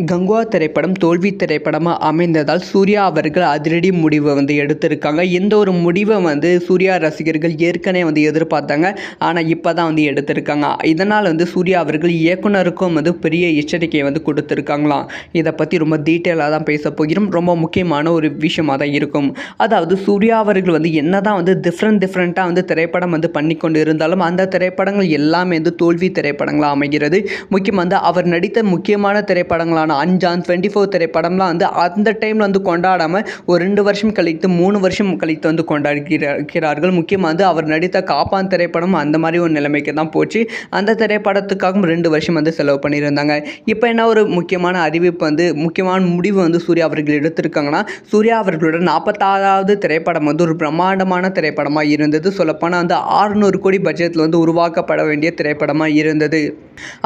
கங்குவா திரைப்படம் தோல்வி திரைப்படமாக அமைந்ததால் சூர்யா அவர்கள் அதிரடி முடிவை எடுத்திருக்காங்க. எந்த ஒரு முடிவை சூர்யா ரசிகர்கள் ஏற்கனவே எதிர்பார்த்தாங்க. ஆனால் இப்போ தான் எடுத்திருக்காங்க. இதனால் சூர்யா அவர்கள் இயக்குனருக்கும் பெரிய எச்சரிக்கையை கொடுத்துருக்காங்களாம். இதை பற்றி ரொம்ப டீட்டெயிலாக தான் பேச போகிறோம். ரொம்ப முக்கியமான ஒரு விஷயமாக தான் இருக்கும். அதாவது சூர்யா அவர்கள் என்ன தான் டிஃப்ரெண்ட்டாக திரைப்படம் பண்ணி கொண்டு இருந்தாலும் அந்த திரைப்படங்கள் எல்லாமே தோல்வி திரைப்படங்களாக அமைகிறது. முக்கியமாக அவர் நடித்த முக்கியமான திரைப்படங்களான அஞ்சான் 24 திரைப்படம்லாம் அந்த டைமில் கொண்டாடாமல் ஒரு 2 வருஷம் கழித்து 3 வருஷம் கழித்து கொண்டாடுகிறார்கள். முக்கியமாக அவர் நடித்த காப்பான் திரைப்படம் அந்த மாதிரி ஒரு நிலைமைக்கு தான் போச்சு. அந்த திரைப்படத்துக்காகவும் 2 வருஷம் செலவு பண்ணியிருந்தாங்க. இப்போ என்ன ஒரு முக்கியமான அறிவிப்பு முக்கியமான முடிவு சூர்யா அவர்கள் எடுத்திருக்காங்கன்னா, சூர்யா அவர்களோட 46வது திரைப்படம் ஒரு பிரம்மாண்டமான திரைப்படமாக இருந்தது. சொல்லப்போனால் 600 கோடி பட்ஜெட்டில் உருவாக்கப்பட வேண்டிய திரைப்படமாக இருந்தது.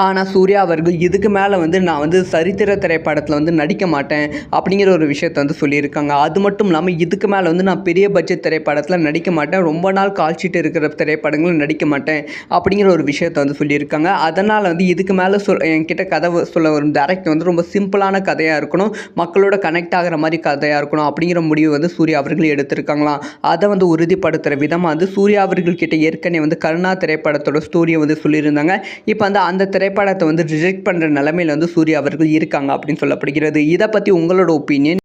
ஆனால் சூர்யா அவர்கள் இதுக்கு மேலே நான் சரித்திர திரைப்படத்தில் நடிக்க மாட்டேன் அப்படிங்கிற ஒரு விஷயத்தை சொல்லியிருக்காங்க. அது மட்டும் இல்லாமல் இதுக்கு மேலே நான் பெரிய பட்ஜெட் திரைப்படத்தில் நடிக்க மாட்டேன், ரொம்ப நாள் கால்ஷீட் இருக்கிற திரைப்படங்களும் நடிக்க மாட்டேன் அப்படிங்கிற ஒரு விஷயத்தை சொல்லியிருக்காங்க. அதனால் இதுக்கு மேலே என்கிட்ட கதை சொல்ல வரும் டைரக்ட் ரொம்ப சிம்பிளான கதையாக இருக்கணும், மக்களோட கனெக்ட் ஆகிற மாதிரி கதையாக இருக்கணும் அப்படிங்கிற முடிவு சூர்யா அவர்கள் எடுத்திருக்காங்களாம். அதை உறுதிப்படுத்துகிற விதமாக சூர்யா அவர்கள் கிட்ட ஏற்கனவே கருணா திரைப்படத்தோட ஸ்டோரியை சொல்லியிருந்தாங்க. இப்போ அந்த திரைப்படத்தை ரிஜெக்ட் பண்ணுற நிலைமையில் சூர்யா அவர்கள் இருக்காங்க அப்படின்னு சொல்லப்படுகிறது. இதை பற்றி உங்களோட ஒப்பீனியன்